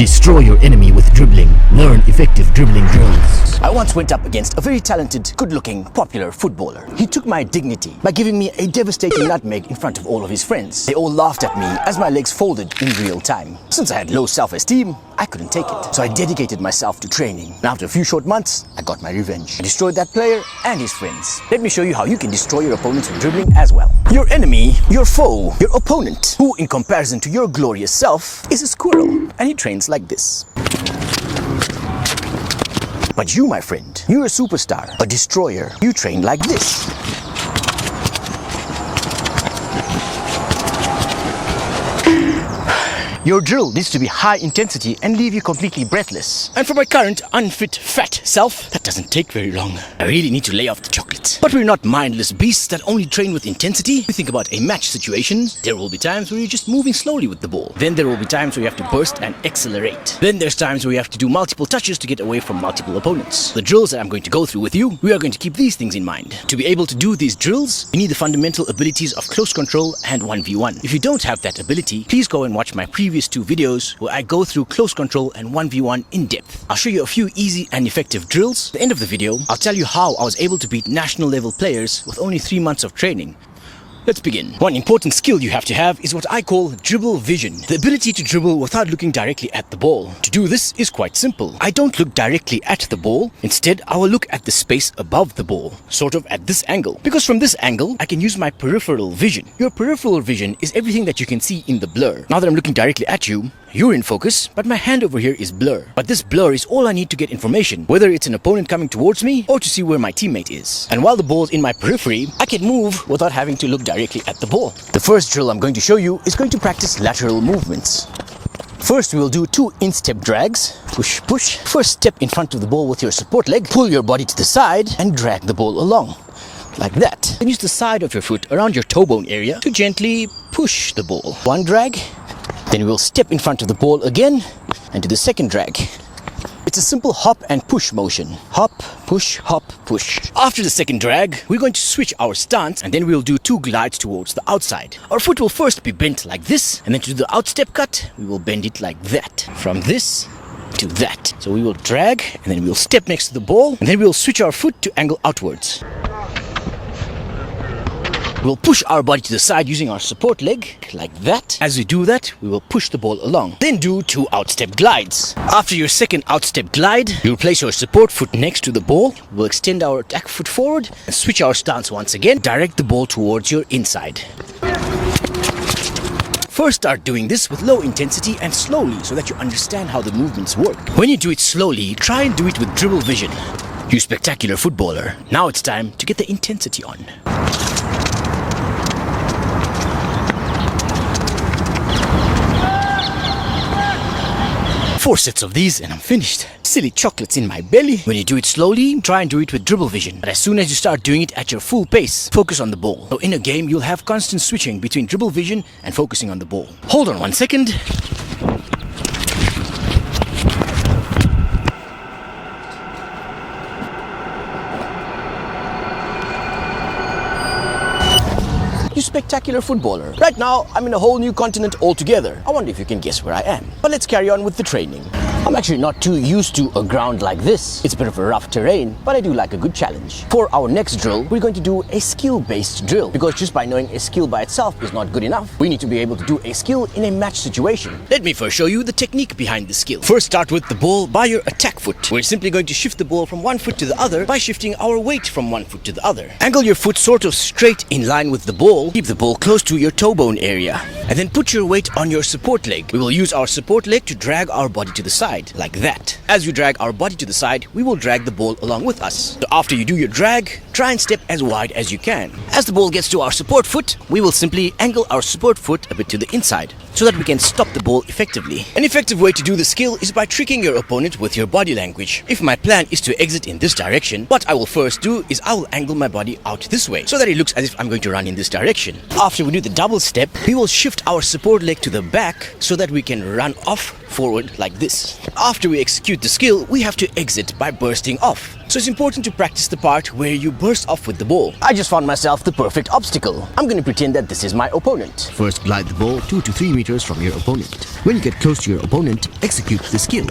Destroy your enemy with dribbling. Learn effective dribbling drills. I once went up against a very talented, good-looking, popular footballer. He took my dignity by giving me a devastating nutmeg in front of all of his friends. They all laughed at me as my legs folded in real time. Since I had low self-esteem, I couldn't take it. So I dedicated myself to training. And after a few short months, I got my revenge. I destroyed that player and his friends. Let me show you how you can destroy your opponents with dribbling as well. Your enemy, your foe, your opponent, who in comparison to your glorious self, is a squirrel. And he trains like this. But you, my friend, you're a superstar, a destroyer. You train like this. Your drill needs to be high intensity and leave you completely breathless. And for my current unfit fat self, that doesn't take very long. I really need to lay off the chocolate. But we're not mindless beasts that only train with intensity. We think about a match situation. There will be times where you're just moving slowly with the ball. Then there will be times where you have to burst and accelerate. Then there's times where you have to do multiple touches to get away from multiple opponents. The drills that I'm going to go through with you, we are going to keep these things in mind. To be able to do these drills, you need the fundamental abilities of close control and 1v1. If you don't have that ability, please go and watch my previous 2 videos where I go through close control and 1v1 in depth. I'll show you a few easy and effective drills. At the end of the video, I'll tell you how I was able to beat national level players with only 3 months of training. Let's begin. One important skill you have to have is what I call dribble vision. The ability to dribble without looking directly at the ball. To do this is quite simple. I don't look directly at the ball. Instead, I will look at the space above the ball, sort of at this angle. Because from this angle, I can use my peripheral vision. Your peripheral vision is everything that you can see in the blur. Now that I'm looking directly at you, you're in focus, but my hand over here is blur. But this blur is all I need to get information, whether it's an opponent coming towards me or to see where my teammate is. And while the ball's in my periphery, I can move without having to look directly at the ball. The first drill I'm going to show you is going to practice lateral movements. First, we will do 2 instep drags. Push, push. First, step in front of the ball with your support leg, pull your body to the side and drag the ball along. Like that. Then use the side of your foot around your toe bone area to gently push the ball. 1 drag. Then we will step in front of the ball again and do the second drag. It's a simple hop and push motion. Hop, push, hop, push. After the second drag, we're going to switch our stance and then we'll do 2 glides towards the outside. Our foot will first be bent like this, and then to do the outstep cut, we will bend it like that. From this to that. So we will drag and then we'll step next to the ball and then we'll switch our foot to angle outwards. We'll push our body to the side using our support leg, like that. As we do that, we will push the ball along. Then do 2 outstep glides. After your second outstep glide, you'll place your support foot next to the ball. We'll extend our attack foot forward and switch our stance once again. Direct the ball towards your inside. First, start doing this with low intensity and slowly so that you understand how the movements work. When you do it slowly, try and do it with dribble vision. You spectacular footballer. Now it's time to get the intensity on. 4 sets of these and I'm finished. Silly chocolates in my belly. When you do it slowly, try and do it with dribble vision. But as soon as you start doing it at your full pace, focus on the ball. So in a game, you'll have constant switching between dribble vision and focusing on the ball. Hold on 1 second. You spectacular footballer. Right now, I'm in a whole new continent altogether. I wonder if you can guess where I am. But let's carry on with the training. I'm actually not too used to a ground like this. It's a bit of a rough terrain, but I do like a good challenge. For our next drill, we're going to do a skill-based drill, because just by knowing a skill by itself is not good enough. We need to be able to do a skill in a match situation. Let me first show you the technique behind the skill. First, start with the ball by your attack foot. We're simply going to shift the ball from one foot to the other by shifting our weight from one foot to the other. Angle your foot sort of straight in line with the ball. Keep the ball close to your toe bone area. And then put your weight on your support leg. We will use our support leg to drag our body to the side, like that. As you drag our body to the side, we will drag the ball along with us. So after you do your drag, try and step as wide as you can. As the ball gets to our support foot, we will simply angle our support foot a bit to the inside, so that we can stop the ball effectively. An effective way to do the skill is by tricking your opponent with your body language. If my plan is to exit in this direction, what I will first do is I will angle my body out this way, so that it looks as if I'm going to run in this direction. After we do the double step, we will shift our support leg to the back so that we can run off forward like this. After we execute the skill, we have to exit by bursting off. So it's important to practice the part where you burst off with the ball. I just found myself the perfect obstacle. I'm going to pretend that this is my opponent. First, glide the ball 2 to 3 meters from your opponent. When you get close to your opponent, execute the skill.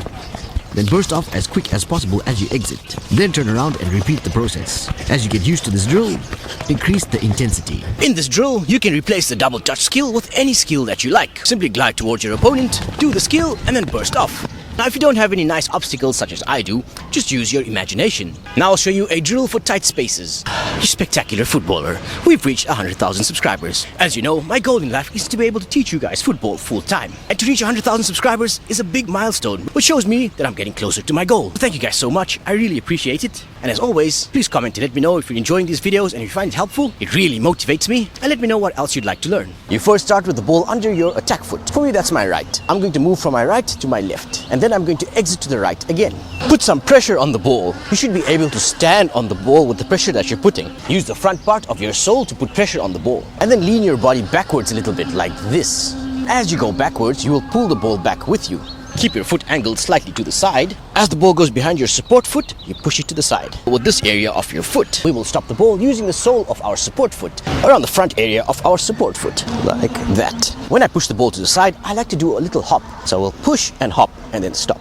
Then burst off as quick as possible as you exit. Then turn around and repeat the process. As you get used to this drill, increase the intensity. In this drill, you can replace the double touch skill with any skill that you like. Simply glide towards your opponent, do the skill, and then burst off. Now, if you don't have any nice obstacles such as I do, just use your imagination. Now I'll show you a drill for tight spaces. You spectacular footballer, we've reached 100,000 subscribers. As you know, my goal in life is to be able to teach you guys football full time. And to reach 100,000 subscribers is a big milestone, which shows me that I'm getting closer to my goal. Thank you guys so much, I really appreciate it. And as always, please comment to let me know if you're enjoying these videos and if you find it helpful. It really motivates me, and let me know what else you'd like to learn. You first start with the ball under your attack foot. For me, that's my right. I'm going to move from my right to my left, and then I'm going to exit to the right again. Put some pressure on the ball. You should be able to stand on the ball with the pressure that you're putting. Use the front part of your sole to put pressure on the ball, and then lean your body backwards a little bit like this. As you go backwards, you will pull the ball back with you. Keep your foot angled slightly to the side. As the ball goes behind your support foot, you push it to the side. With this area of your foot, we will stop the ball using the sole of our support foot around the front area of our support foot, like that. When I push the ball to the side, I like to do a little hop. So I will push and hop and then stop,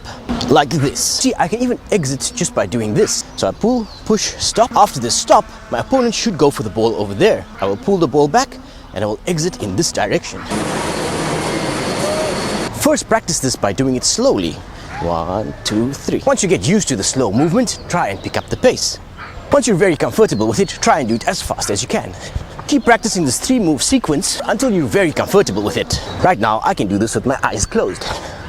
like this. See, I can even exit just by doing this. So I pull, push, stop. After this stop, my opponent should go for the ball over there. I will pull the ball back and I will exit in this direction. First, practice this by doing it slowly. 1, 2, 3. Once you get used to the slow movement, try and pick up the pace. Once you're very comfortable with it, try and do it as fast as you can. Keep practicing this 3-move sequence until you're very comfortable with it. Right now, I can do this with my eyes closed.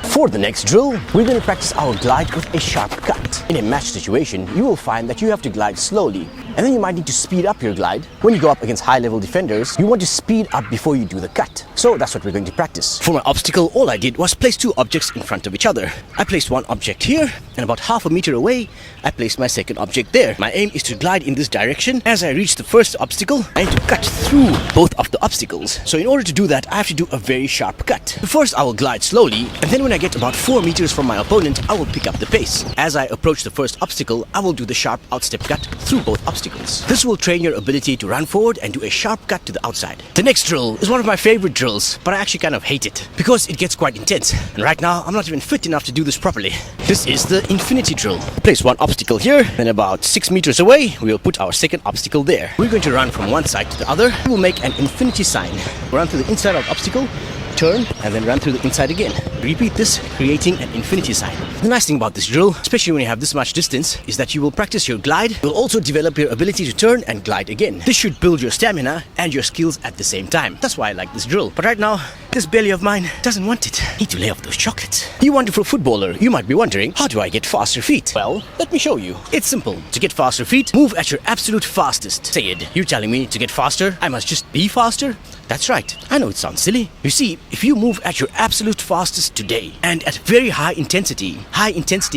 For the next drill, we're going to practice our glide with a sharp cut. In a match situation, you will find that you have to glide slowly, and then you might need to speed up your glide. When you go up against high-level defenders, you want to speed up before you do the cut. So that's what we're going to practice. For my obstacle, all I did was place 2 objects in front of each other. I placed one object here, and about half a meter away, I placed my second object there. My aim is to glide in this direction. As I reach the first obstacle, I need to cut through both of the obstacles. So in order to do that, I have to do a very sharp cut. First, I will glide slowly, and then when I get about 4 meters from my opponent, I will pick up the pace. As I approach the first obstacle, I will do the sharp outstep cut through both obstacles. This will train your ability to run forward and do a sharp cut to the outside. The next drill is one of my favorite drills, but I actually kind of hate it because it gets quite intense. And right now, I'm not even fit enough to do this properly. This is the infinity drill. Place one obstacle here, then about 6 meters away, we will put our second obstacle there. We're going to run from one side to the other. We will make an infinity sign. Run to the inside of the obstacle, turn, and then run through the inside again. Repeat this, creating an infinity sign. The nice thing about this drill, especially when you have this much distance, is that you will practice your glide. You will also develop your ability to turn and glide again. This should build your stamina and your skills at the same time. That's why I like this drill. But right now, this belly of mine doesn't want it. I need to lay off those chocolates. You wonderful footballer, you might be wondering, how do I get faster feet? Well, let me show you. It's simple. To get faster feet, move at your absolute fastest. Sayed, you're telling me to get faster, I must just be faster? That's right. I know it sounds silly. You see, if you move at your absolute fastest today and at very high intensity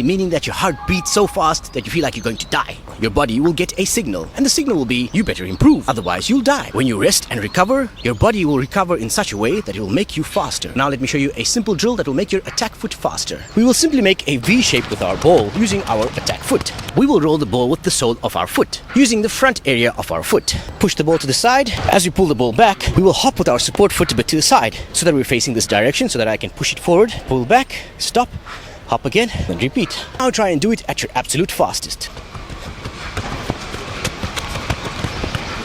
meaning that your heart beats so fast that you feel like you're going to die, your body will get a signal, and the signal will be, you better improve, otherwise you'll die. When you rest and recover, your body will recover in such a way that it will make you faster. Now let me show you a simple drill that will make your attack foot faster. We will simply make a V shape with our ball using our attack foot. We will roll the ball with the sole of our foot, using the front area of our foot. Push the ball to the side. As we pull the ball back, we will hop with our support foot a bit to the side, so that we're facing this direction, so that I can push it forward, pull back, stop, hop again, then repeat. Now try and do it at your absolute fastest.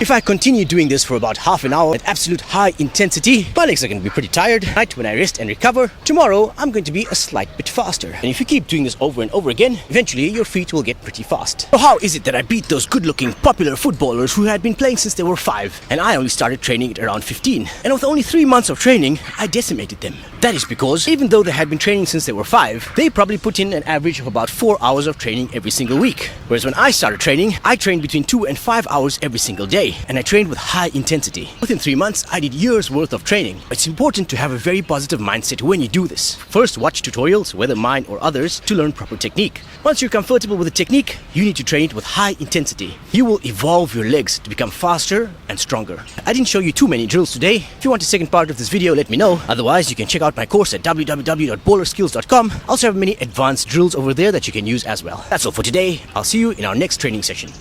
If I continue doing this for about half an hour at absolute high intensity, my legs are going to be pretty tired. Right, when I rest and recover, tomorrow I'm going to be a slight bit faster. And if you keep doing this over and over again, eventually your feet will get pretty fast. So how is it that I beat those good-looking, popular footballers who had been playing since they were 5? And I only started training at around 15. And with only 3 months of training, I decimated them. That is because, even though they had been training since they were 5, they probably put in an average of about 4 hours of training every single week. Whereas when I started training, I trained between 2 and 5 hours every single day. day and I trained with high intensity. Within 3 months, I did years worth of training. It's important to have a very positive mindset when you do this. First, watch tutorials, whether mine or others, to learn proper technique. Once you're comfortable with the technique, you need to train it with high intensity. You will evolve your legs to become faster and stronger. I didn't show you too many drills today. If you want a second part of this video, let me know. Otherwise, you can check out my course at www.bowlerskills.com. I also have many advanced drills over there that you can use as well. That's all for today. I'll see you in our next training session.